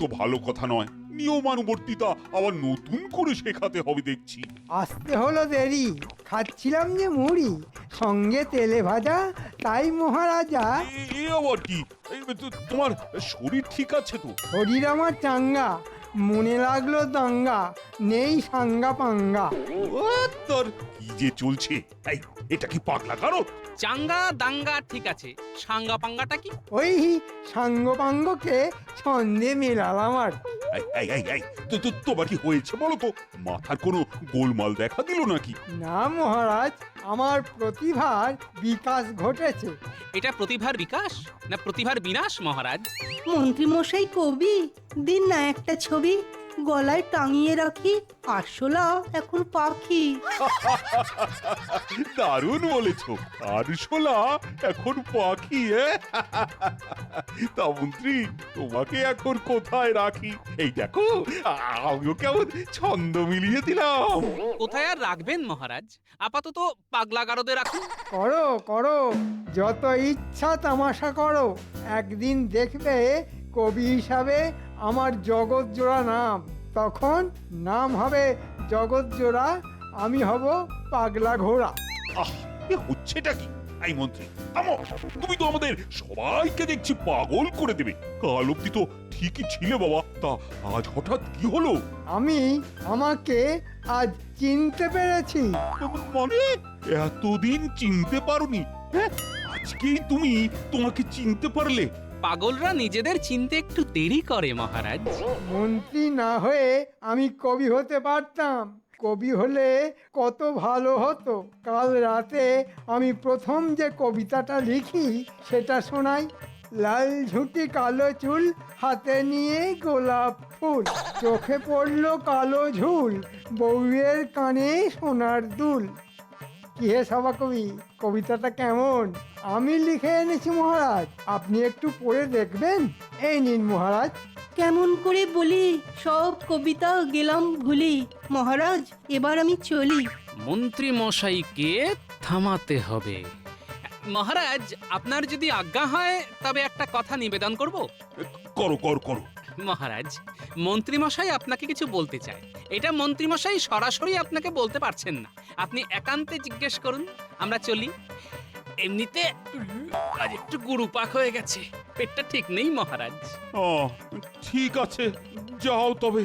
তো ভালো কথা নয়। নিয়মানুবর্তিতা আবার নতুন করে শেখাতে হবে দেখছি। আসতে হলো দেরি, খাচ্ছিলাম যে মুড়ি, সঙ্গে তেলে ভাজা, তাই মহারাজা। এ আবার কি? তোমার শরীর ঠিক আছে তো? শরীর আমার চাঙ্গা, মনে লাগলো দাঙ্গা, নেই সাঙ্গা পাঙ্গা। ও তোর কি যে চলছে! এই, এটা কি পাগলা কারো? চাঙ্গা দাঙ্গা ঠিক আছে, সাঙ্গা পাঙ্গাটা কি? ওই সাঙ্গ পাঙ্গকে ছন্দে মেলালাম আর। তোমার কি হয়েছে বলো তো? মাথার কোনো গোলমাল দেখা দিল নাকি? না মহারাজ, আমার প্রতিভার বিকাশ ঘটেছে। এটা প্রতিভার বিকাশ না প্রতিভার বিনাশ মহারাজ? মন্ত্রী মশাই কবি, দিন না একটা ছবি, গলায় টাঙিয়ে রাখি, আরশোলা এখন পাখি। দারুণ বলেছো, আরশোলা এখন পাখি। তা মন্ত্রী, তোমাকে এখন কোথায় রাখি? এই দেখো, আমিও কেমন ছন্দ মিলিয়ে দিলাম। কোথায় আর রাখবেন মহারাজ? আপাতত পাগলা গারদে রাখুন। করো করো, যত ইচ্ছা তামাশা করো, একদিন দেখবে কবি হিসাবে আমার জগৎ জোড়া নাম। তখন নাম হবে জগৎ জোড়া, আমি হব পাগলা ঘোড়া। আহ, এ হচ্ছেটা কি? এই মন্ত্রী, থামো। তুমি তো আমাদের সবাইকে দেখছি পাগল করে দেবে। কাল অব্দি তো ঠিকই ছিলে বাবা, তা আজ হঠাৎ কি হলো? আমি আমাকে আজ চিনতে পেরেছি। মানে এতদিন চিনতে পারোনি? হ্যাঁ, আজকেই তুমি তোমাকে চিনতে পারলে? পাগলরা নিজেদের চিনতে একটু দেরি করে মহারাজ। মন্ত্রী না হয়ে আমি কবি হতে পারতাম। কবি হলে কত ভালো হতো। কাল রাতে আমি প্রথম যে কবিতাটা লিখি সেটা শোনাই। লাল ঝুঁটি কালো চুল, হাতে নিয়ে গোলাপ ফুল, চোখে পড়লো কালো ঝুল, বউয়ের কানে সোনার দুল। কি হে সভা কবি, কবিতাটা কেমন? আমি লিখে এনেছি মহারাজ, আপনি একটু পড়ে দেখবেন। এই নিন মহারাজ। কেমন করে বলি, সব কবিতা গেলাম ভুলি, মহারাজ এবার আমি চলি। মন্ত্রী মশাইকে থামাতে হবে। মহারাজ, আপনার যদি আজ্ঞা হয় তবে একটা কথা নিবেদন করব। করো করো করো। মহারাজ, মন্ত্রী মশাই আপনাকে কিছু বলতে চায়। এটা মন্ত্রী মশাই সরাসরি আপনাকে বলতে পারছেন না, আপনি একান্তে জিজ্ঞেস করুন। আমরা চলি। এমনিতে আজ একটু গুরুপাক হয়ে গেছে, পেটটা ঠিক নেই মহারাজ। ঠিক আছে, যাও তবে।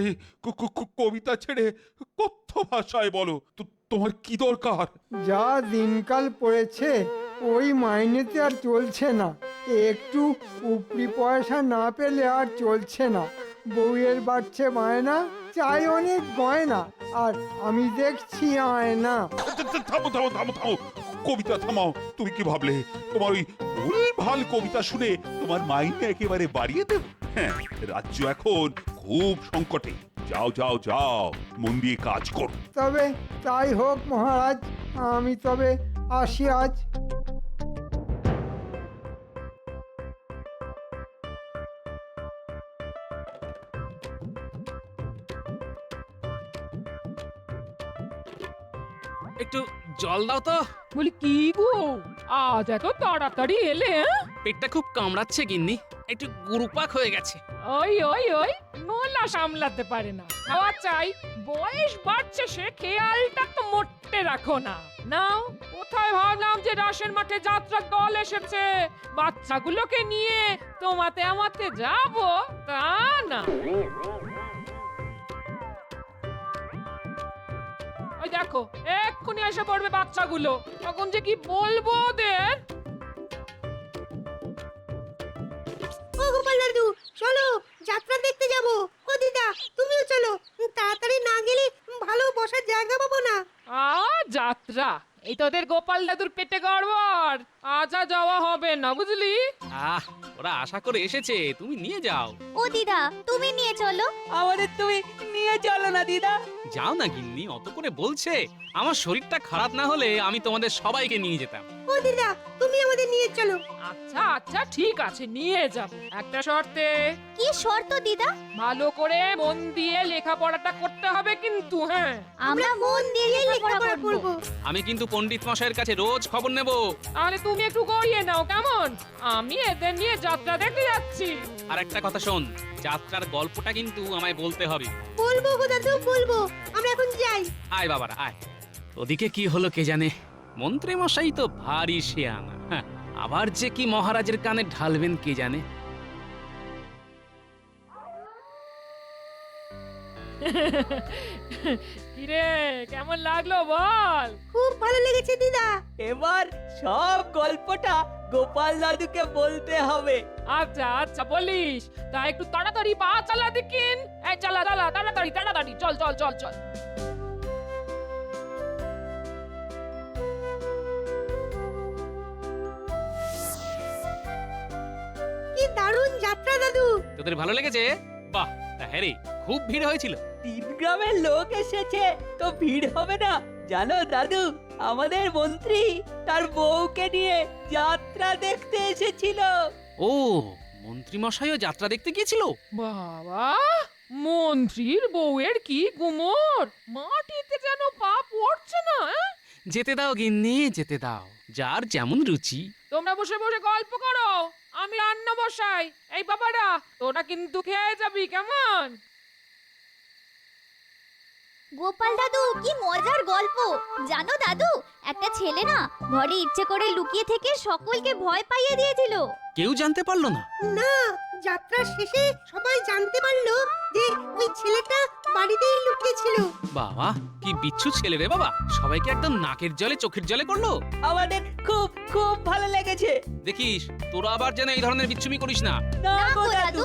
এই কবিতা ছেড়ে কথ্য ভাষায় বলো তো, তোমার কি দরকার? যা দিনকাল পড়েছে ওই মাইনেতে আর চলছে না। একটু উপরি পয়সা না পেলে আর চলছে না। বউয়ের বাড়ছে বায়না, চাই অনেক গয়না, আর আমি দেখছি আয়না। থামো থামো থামো থামো, কবিতা থামাও। তুমি কি ভাবলে তোমার ওই ভুলভাল কবিতা শুনে তোমার মাইনে একেবারে বাড়িয়ে দেব? হ্যাঁ, রাজ্য এখন খুব সংকটে। যাও যাও যাও, মন দিয়ে কাজ করো। তবে তাই হোক মহারাজ, আমি তবে আসি আজ। একটু জল দাও তো। বলি কি গো, আজ এত তাড়াতাড়ি এলে? পেটটা খুব কামড়াচ্ছে গিন্নি, একটু গুরুপাক হয়ে গেছে। ওই ওই ওই নোলা সামলাতে পারে না, খাওয়া চাই। বয়স বাড়ছে, সে খেয়ালটা তো মোটে রাখো না। নাও, কোথায় ভাবলাম যে রাসের মাঠে যাত্রার দল এসেছে, বাচ্চাগুলোকে নিয়ে তোমাতে আমাতে যাব, তা না। ওই দেখো, এক্ষুনি এসে পড়বে বাচ্চাগুলো, তখন যে কি বলবো ওদের। ও গোপাল দাদু, চলো যাত্রা দেখতে যাব। ও দিদা, তুমিও চলো, তাড়াতাড়ি না গেলে ভালো বসার জায়গা পাবো না। যাত্রা, এই তোদের গোপাল দাদুর পেটে গড়বড়, আজ আর যাওয়া হবে না, বুঝলি? ওরা আশা করে এসেছে, তুমি নিয়ে যাও। ও দিদা, তুমি নিয়ে চলো। আমাদের তুমি নিয়ে চলো না দিদা। যাও না গিন্নি, অত করে বলছে। আমার শরীরটা খারাপ না হলে আমি তোমাদের সবাইকে নিয়ে যেতাম। ও দিদা, তুমি আমাদের নিয়ে চলো, আচ্ছা আচ্ছা ঠিক আছে নিয়ে যাব একটা শর্তে কি শর্ত দিদা? ভালো করে মন দিয়ে লেখাপড়াটা করতে হবে কিন্তু হ্যাঁ আমরা মন দিয়ে লেখাপড়া করব। আমি কিন্তু পণ্ডিত মশাইয়ের কাছে রোজ খবর নেব। তাহলে তুমি একটু গড়িয়ে নাও কেমন? আমি এদের নিয়ে যাত্রা দেখতে যাচ্ছি। আর একটা কথা শোন, যাত্রার গল্পটা কিন্তু আমায় বলতে হবে। বলবো গো দাদু বলবো, আমরা এখন যাই। আয় বাবারা আয়। ওদিকে কি হলো কে জানে, মন্ত্রী মশাই তো ভারী শেয়ানা। হ্যাঁ, আবার যে কি মহারাজের কানে ঢালবেন কে জানে। কিরে কেমন লাগলো বল? খুব ভালো লেগেছে দিদা। এবার সব গল্পটা গোপাল দাদুকে বলতে হবে। আচ্ছা আচ্ছা বলিস, তা একটু তাড়াতাড়ি পা চালা দেখিন। এই চালা চালা তাড়াতাড়ি তাড়াতাড়ি চল চল চল চল। কি দারুণ যাত্রা দাদু। তোদের ভালো লেগেছে? বাহ, তা হ্যাঁ রে, খুব ভিড় হয়েছিল। 3 গ্রামের লোক এসেছে, তো ভিড় হবে না? জানো দাদু, আমাদের মন্ত্রী তার বউকে নিয়ে যাত্রা দেখতে এসেছিল। ও, মন্ত্রী মশাইও যাত্রা দেখতে গিয়েছিল? বাবা, মন্ত্রীর বউয়ের কি গুমর, মাটিতে যেন পা পড়ছে না। যেতে দাও গিন্নি, যেতে দাও, যার যেমন রুচি। তোমরা বসে বসে গল্প করো, আমি রান্না বসাই। এই বাবারা, তোরা কিন্তু খেয়ে যাবি কেমন? গোপাল দাদু কি মজার গল্প। জানো দাদু, একটা ছেলে না ঘরে ইচ্ছে করে লুকিয়ে থেকে সকলকে ভয় পাইয়ে দিয়েছিল। কেউ জানতে পারলো না? না, যাত্রা শেষে সবাই জানতে পারলো যে ওই ছেলেটা বাড়িতেই লুকিয়ে ছিল। বাবা, কি বিচ্ছু ছেলে রে বাবা, সবাইকে একদম নাকের জলে চোখের জলে করলো। আমাদের খুব খুব ভালো লেগেছে। দেখিস তোরা আবার যেন এই ধরনের বিচ্ছুমি করিস না। না না গো গো দাদু, দাদু।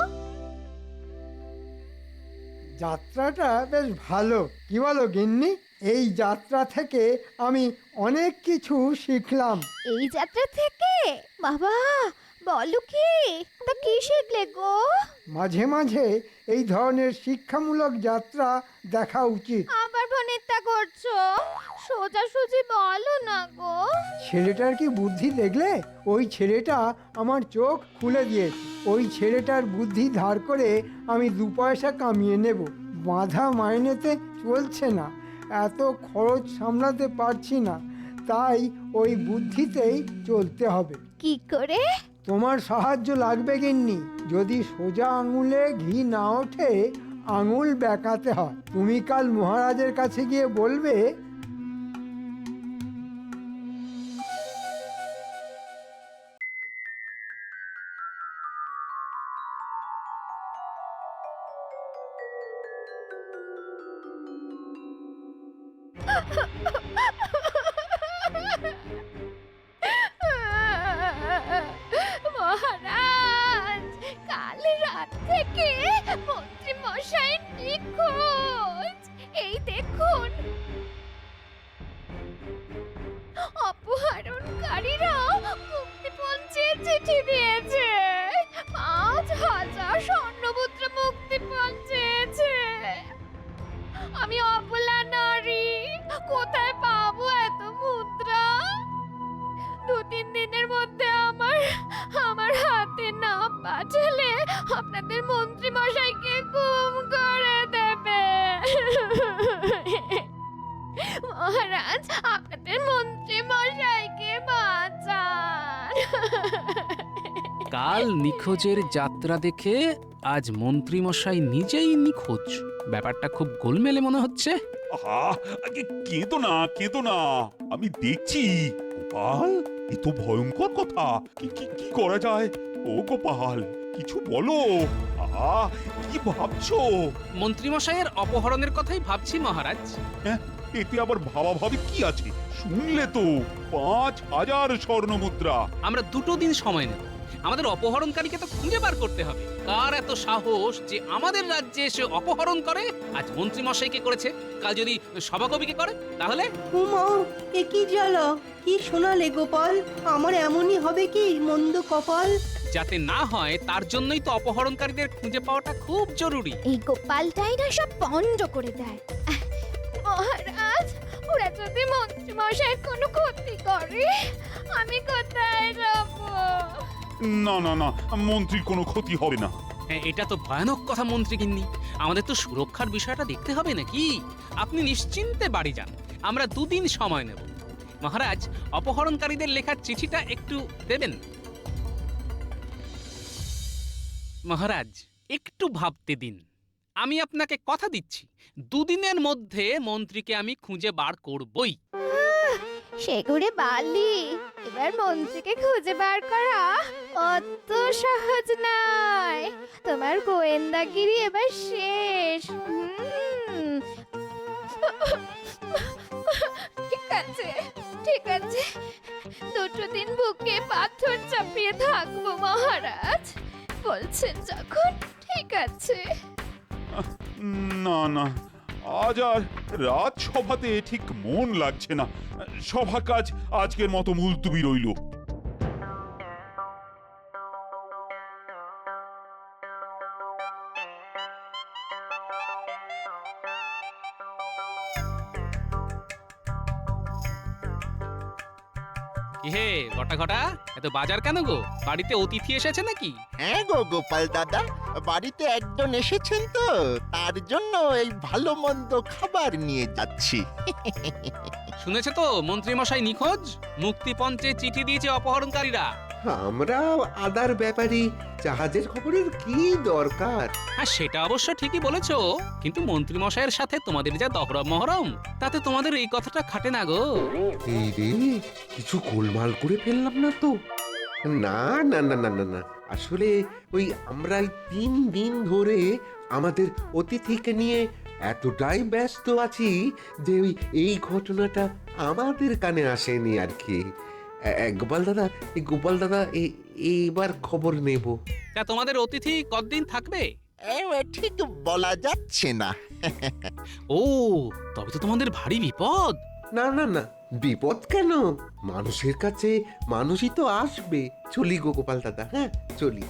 যাত্রাটা বেশ ভালো, কি বলো গিন্নি? এই যাত্রা থেকে আমি অনেক কিছু শিখলাম। এই যাত্রা থেকে? বাবা বলো কি, তা কি শিখলে গো? মাঝে মাঝে এই ধরনের শিক্ষামূলক যাত্রা দেখা উচিত। আবার ভনিতা করছো, সোজাসুজি বলো না গো। ছেলেটার কি বুদ্ধি দেখলে? ওই ছেলেটা আমার চোখ খুলে দিয়েছে। ওই ছেলেটার বুদ্ধি ধার করে আমি 2 পয়সা কামিয়ে নেব। বাঁধা মাইনেতে চলছে না, এত খরচ সামলাতে পারছি না, তাই ওই বুদ্ধিতেই চলতে হবে। কি করে? তোমার সাহায্য লাগবে গিন্নি। যদি সোজা আঙুলে ঘি না ওঠে, আঙুল বেঁকাতে হয়। তুমি কাল মহারাজের কাছে গিয়ে বলবে, মহারাজ, কাল রাত থেকে মন্ত্রী মশাই নিখোঁজ। এই দেখুন, অপহরণকারীরা মুক্তিপণ চেয়ে চিঠি দিয়েছে। 5,000 স্বর্ণমুদ্রা মুক্তিপণ চেয়েছে। আমি অবলা নারী, কোথায় পাবো এত মুদ্রা? 2-3 দিনের মধ্যে আমার হাতে না পাঠালে আপনাদের মন্ত্রী মশাইকে গুম করে দেবে। মহারাজ, আপনাদের মন্ত্রী মশাইকে বাঁচান। কাল নিখোঁজের যাত্রা দেখে আজ মন্ত্রী মশাই নিজেই নিখোঁজ। ব্যাপারটা খুব গোলমেলে মনে হচ্ছে। আহা, আগে কেঁদো না, কেঁদো না, আমি দেখছি। গোপাল, এ তো ভয়ঙ্কর কথা। কি কি কি করা যায়? ও গোপাল, কিছু বলো। আহা, কি ভাবছো? মন্ত্রী মশাইয়ের অপহরণের কথাই ভাবছি মহারাজ। হ্যাঁ, এতে আবার ভাবাভাবি কি আছে? শুনলে তো, 5,000 স্বর্ণ মুদ্রা। আমরা 2 দিন সময় নেব। আমাদের অপহরণকারীকে তো খুঁজে বার করতে হবে। কার এত সাহস যে আমাদের রাজ্যে এসে অপহরণ করে? আজ মন্ত্রী মশাইকে করেছে, কাল যদি সভাকবিকে করে তাহলে? উমা, এ কি জ্বালা! কি শোনালে গোপাল? আমার এমনই হবে কি মন্দ কপাল? যাতে না হয় তার জন্যই তো অপহরণকারীদের খুঁজে পাওয়াটা খুব জরুরি। এই গোপালটাই না সব পণ্ড করে দেয়। মহারাজ, ওরা যদি মন্ত্রী মশাইয়ের কোনো ক্ষতি করে আমি কোথায় যাব? না না না, মন্ত্রীর কোনো ক্ষতি হবে না। হ্যাঁ, এটা তো ভয়ানক কথা মন্ত্রী গিন্নি। আমাদের তো সুরক্ষার বিষয়টা দেখতে হবে নাকি? আপনি নিশ্চিন্তে বাড়ি যান, আমরা 2 দিন সময় নেব। মহারাজ, অপহরণকারীদের লেখার চিঠিটা একটু দেবেন। মহারাজ, একটু ভাবতে দিন। আমি আপনাকে কথা দিচ্ছি, 2 দিনের মধ্যে মন্ত্রীকে আমি খুঁজে বার করবই। সেগুড়ে বালি, এবার মন্ত্রীকে খুঁজে বার করা অত সহজ নয়। তোমার গোয়েন্দাগিরি এবার শেষ। ঠিক আছে, ঠিক আছে, 2 দিন বুকে পাথর চাপিয়ে থাকবো মহারাজ। বলছেন যখন, ঠিক আছে। না না, আজ আর রাজসভাতে ঠিক মন লাগছে না। সভা কাজ আজকের মতো মুলতুবি রইল। কি হে ঘটা ঘটা, এত বাজার কেন গো? বাড়িতে অতিথি এসেছে নাকি? হ্যাঁ গো গোপাল দাদা, বাড়িতে একজন এসেছেন তো, তার জন্য এই ভালো মন্দ খাবার নিয়ে যাচ্ছি। শুনেছে তো মন্ত্রী মশাই নিখোঁজ? মুক্তিপঞ্চে চিঠি দিয়েছে অপহরণকারীরা। আমরা আদার ব্যাপারী, জাহাজের খবরের কি দরকার? হ্যাঁ, সেটা অবশ্য ঠিকই বলেছো, কিন্তু মন্ত্রী মশাইয়ের সাথে তোমাদের যা দহরম মহরম, তাতে তোমাদের এই কথাটা খাটে না গো। এই রে, কিছু গোলমাল করে ফেললাম না তো? না না না না না না, আসলে ওই আমরা 3 দিন ধরে আমাদের অতিথিকে নিয়ে এতটাই ব্যস্ত আছি যে এই ঘটনাটা আমাদের কানে আসেনি আর কি। গোপাল দাদা, এইবার খবর নেব। তা তোমাদের অতিথি কতদিন থাকবে? ঠিক বলা যাচ্ছে না। ও, তবে তো তোমাদের ভারী বিপদ। না না না, বিপদ কেন? মানুষের কাছে মানুষই তো আসবে। চলি গো গোপাল দাদা, হ্যাঁ চলি।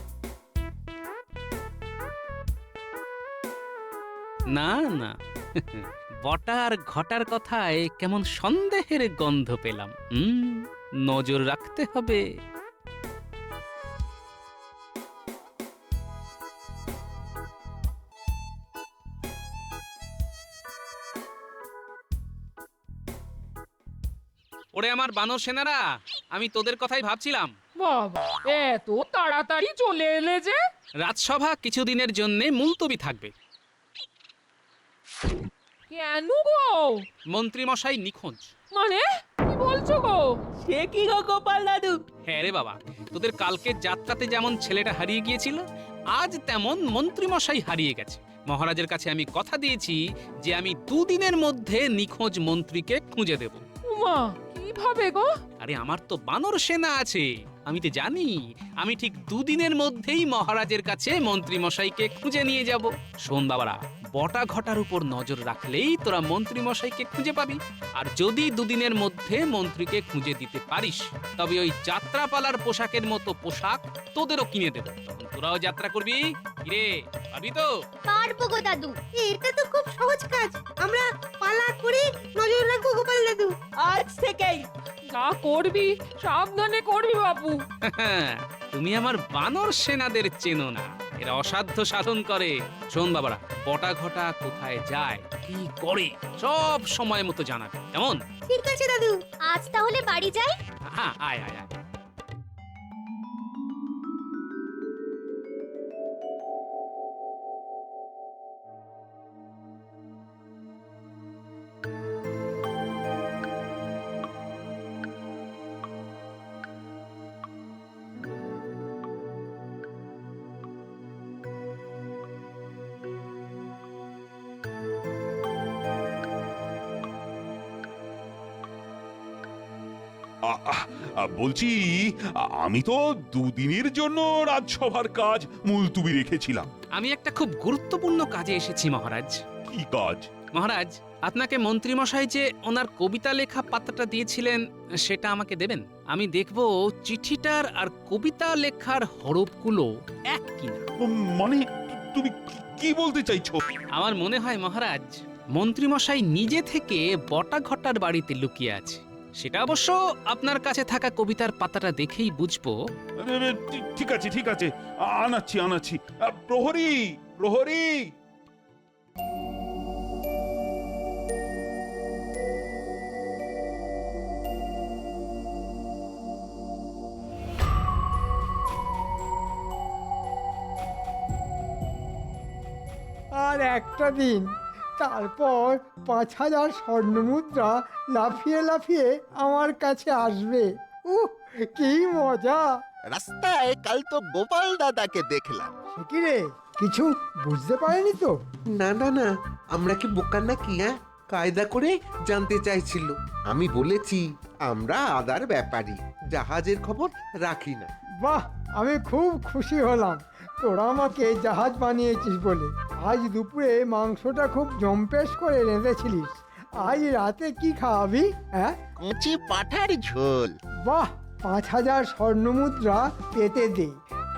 না না, বটা আর ঘটার কথায় কেমন সন্দেহের গন্ধ পেলাম। নজর রাখতে হবে। ওরে আমার বানর সেনারা, আমি তোদের কথাই ভাবছিলাম। বাবা, এত তাড়াতাড়ি চলে এলে যে? রাজসভা কিছুদিনের জন্য মুলতবি থাকবে। কেন গো? মন্ত্রী মশাই নিখোঁজ। মানে কি বলছো গো? সে কি গো গোপাল দাদু? হ্যাঁ রে বাবা, তোদের কালকে যাত্রাতে যেমন ছেলেটা হারিয়ে গিয়েছিল, আজ তেমন মন্ত্রী মশাই হারিয়ে গেছে। মহারাজের কাছে আমি কথা দিয়েছি যে আমি 2 দিনের মধ্যে নিখোঁজ মন্ত্রীকে খুঁজে দেব। উমা, কিভাবে গো? আরে আমার তো বানর সেনা আছে, আমি তো জানি আমি ঠিক 2 দিনের মধ্যেই মহারাজের কাছে মন্ত্রী মশাইকে খুঁজে নিয়ে যাব। শোন বাবারা, বটা ঘটার উপর নজর রাখলেই তোরা মন্ত্রী মশাইকে খুঁজে পাবি। আর যদি 2 দিনের মধ্যে মন্ত্রীকে খুঁজে দিতে পারিস, তবে ওই যাত্রাপালার পোশাকের মতো পোশাক তোদেরও কিনে দেব। তখন তোরাও যাত্রা করবি। কিরে, পারবি তো? পারবো গো দাদু। এটা তো খুব সহজ কাজ। আমরা পালা করে নজর রাখবো গোপাল দাদু। আজ থেকেই যা করবি সাবধানে করবি বাবু। তুমি আমার বানর সেনাদের চেনো না, এরা অসাধ্য সাধন করে। শোন বাবারা, বটা ঘটা কোথায় যায়, কি করে, সব সময় মতো জানাবে, কেমন? ঠিক আছে দাদু। আজ তাহলে বাড়ি যাই। হ্যাঁ, আয় আয় আয়। বলছি, আমি তো 2 দিনের জন্য রাজসভার কাজ মুলতুবি রেখেছিলাম। আমি একটা খুব গুরুত্বপূর্ণ কাজে এসেছি মহারাজ। কি কাজ? মহারাজ, আপনাকে মন্ত্রী মশাই যে ওনার কবিতা লেখা পাতাটা দিয়েছিলেন, সেটা আমাকে দেবেন। আমি দেখব চিঠিটার আর কবিতা লেখার হরফগুলো এক কিনা। মানে তুমি কি বলতে চাইছো? আমার মনে হয় মহারাজ, মন্ত্রীমশাই নিজে থেকে বটা ঘটার বাড়িতে লুকিয়ে আছে। সেটা অবশ্য আপনার কাছে থাকা কবিতার পাতাটা দেখেই বুঝবো। ঠিক আছে ঠিক আছে, আনাচ্ছি। প্রহরী প্রহরী। আর একটা দিন, তারপর 5,000 স্বর্ণমুদ্রা লাফিয়ে লাফিয়ে আমার কাছে আসবে। কি মজা! রাস্তায় কাল তো গোপাল দাদাকে দেখলাম। সে কি রে, কিছু বুঝতে পারেনি তো? না না না, আমরা কি বোকা নাকি? কায়দা করে জানতে চাইছিল। আমি বলেছি আমরা আদার ব্যাপারী, জাহাজের খবর রাখি না। বাহ, আমি খুব খুশি হলাম তোরা আমাকে জাহাজ বানিয়েছিস বলে। আজ দুপুরে মাংসটা খুব জম্পেশ করে রেঁধেছিলিস। আজ রাতে কি খাওয়াবি? হ্যাঁ, কচি পাঠার ঝোল। বাহ, 5,000 স্বর্ণমুদ্রা পেতে দে,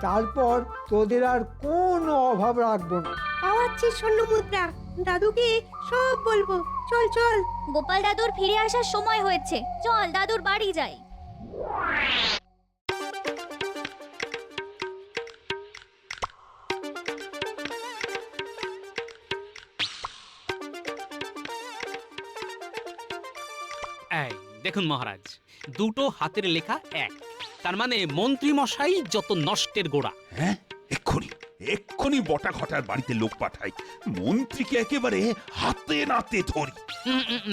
তারপর তোদের আর কোনো অভাব রাখবো না। পাওয়াচ্ছি স্বর্ণ মুদ্রা, দাদুকে সব বলবো। চল চল। গোপাল দাদুর ফিরে আসার সময় হয়েছে, চল দাদুর বাড়ি যাই। এই দেখুন মহারাজ, দুটো হাতের লেখা এক, তার মানে মন্ত্রীমশাই যত নষ্টের গোড়া। হ্যাঁ, এক্ষুনি বটা ঘটার বাড়িতে লোক পাঠাই, মন্ত্রীকে একেবারে হাতে নাতে ধরি।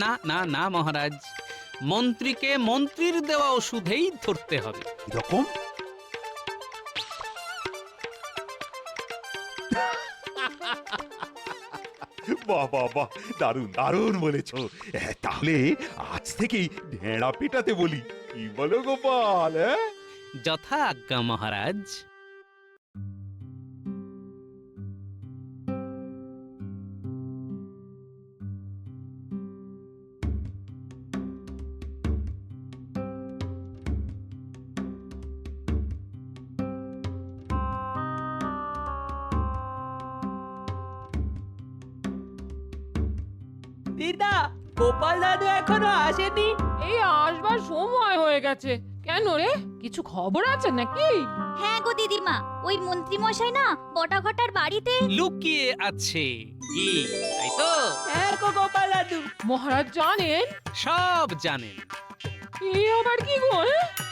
না না না মহারাজ, মন্ত্রীকে মন্ত্রীর দেওয়া ওষুধেই ধরতে হবে। এরকম বাহ বাহ বাহ, দারুণ দারুণ বলেছ। তাহলে আজ থেকেই ঢেঁড়া পেটাতে বলি, কি বলো গোপাল? যথা আজ্ঞা মহারাজ। দিদা, গোপাল দাদু এখনো আসেনি? এই আসবার সময় হয়ে গেছে। কেন রে, কিছু খবর আছে নাকি? হ্যাঁ গো দিদিমা, ওই মন্ত্রী মশাই না বটা ঘটার বাড়িতে লুকিয়ে আছে কি, তাই তো? হ্যাঁ গো গোপাল দাদু। মহারাজ জানেন? সব জানেন। এ আবার কি গো?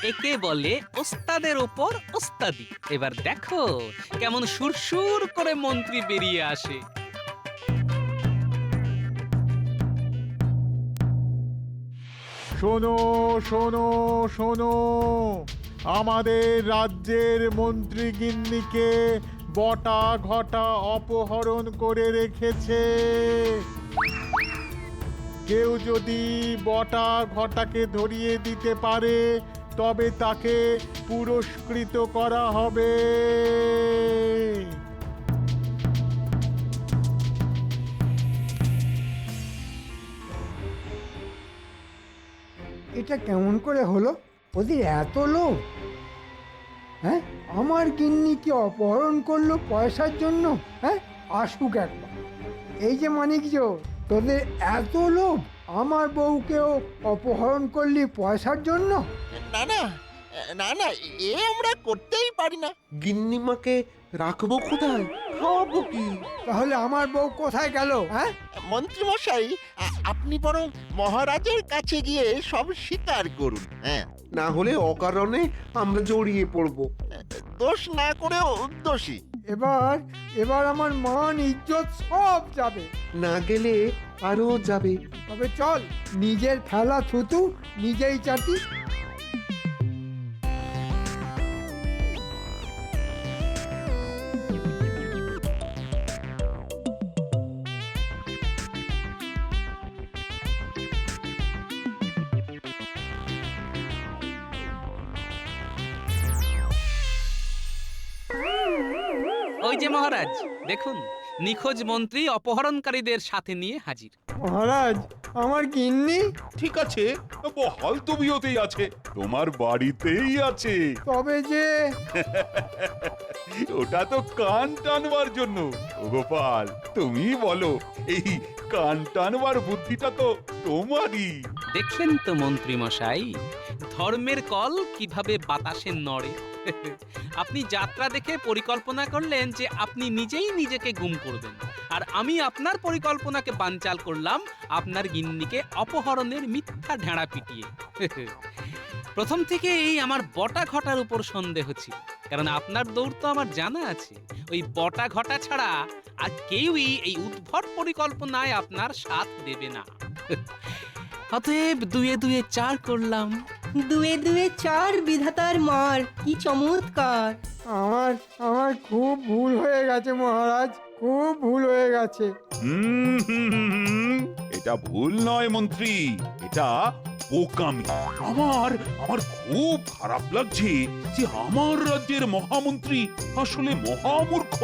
একে বলে ওস্তাদের ওপর ওস্তাদি। এবার দেখো কেমন সুরসুর করে মন্ত্রী বেরিয়ে আসে। শোনো শোনো শোনো, আমাদের রাজ্যের মন্ত্রী গিন্নিকে বটা ঘটা অপহরণ করে রেখেছে। কেউ যদি বটা ঘটাকে ধরিয়ে দিতে পারে তবে তাকে পুরস্কৃত করা হবে। এটা কেমন করে হলো? ওদের এত লোভ! হ্যাঁ, আমার গিন্নিকে অপহরণ করলো পয়সার জন্য? হ্যাঁ, আসুক একবার। এই যে মানিকজ, তোদের এত লোভ, আমার বউকেও অপহরণ করলি পয়সার জন্য? না না না না, এ আমরা করতেই পারি না। গিন্নিমাকে রাখবো কোথায়? খাওয়াবো কি? তাহলে আমার বউ কোথায় গেল? হ্যাঁ, মন্ত্রী মশাই, আপনি বরং মহারাজের কাছে গিয়ে সব স্বীকার করুন। হ্যাঁ, না হলে অকারণে আমরা জড়িয়ে পড়বো। দোষ না করেও দোষী। এবার আমার মান ইজ্জত সব যাবে। না গেলে আরো যাবে। তবে চল, নিজের ফেলা থুতু নিজেই চাটি। ওই যে মহারাজ, দেখুন নিখোঁজ মন্ত্রী অপহরণকারীদের সাথে নিয়ে হাজির। মহারাজ, আমার গিন্নি? ঠিক আছে, বহাল তবিয়তেই আছে, তোমার বাড়িতেই আছে। তবে যে ওটা তো কান টানবার জন্য। ও গোপাল, তুমি বলো, এই কান টানবার বুদ্ধিটা তো তোমারই। দেখলেন তো মন্ত্রী মশাই, ধর্মের কল কিভাবে বাতাসে নড়ে। আপনি যাত্রা দেখে পরিকল্পনা করলেন যে আপনি নিজেই নিজেকে গুম করবেন, আর আমি আপনার পরিকল্পনাকে বানচাল করলাম আপনার গিন্নিকে অপহরণের মিথ্যা ঢেঁড়া পিটিয়ে। প্রথম থেকে এই আমার বটা ঘটার উপর সন্দেহ ছিল, কারণ আপনার দৌড় তো আমার জানা আছে। ওই বটা ঘটা ছাড়া আর কেউই এই উদ্ভট পরিকল্পনায় আপনার সাথ দেবে না। অতএব 2 এ 2 4 করলাম। 2 এ 2 4 বিধাতার মার, কি চমৎকার। আমার আমার খুব ভুল হয়ে গেছে মহারাজ, খুব ভুল হয়ে গেছে। এটা ভুল নয় মন্ত্রী, এটা বোকামি। আমার আমার খুব খারাপ লাগছে যে আমার রাজ্যের মহামন্ত্রী আসলে মহামূর্খ।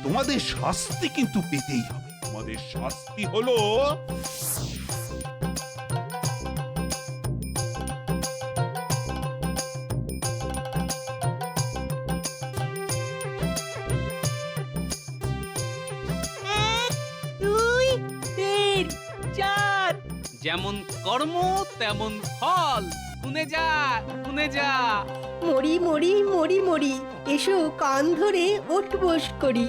তোমাদের শাস্তি কিন্তু পেতেই হবে। তোমাদের শাস্তি হলো যেমন কর্ম তেমন ফল। শুনে যা, শুনে যা। মরি মরি মরি মরি, এসো কান ধরে ওঠ বস করি।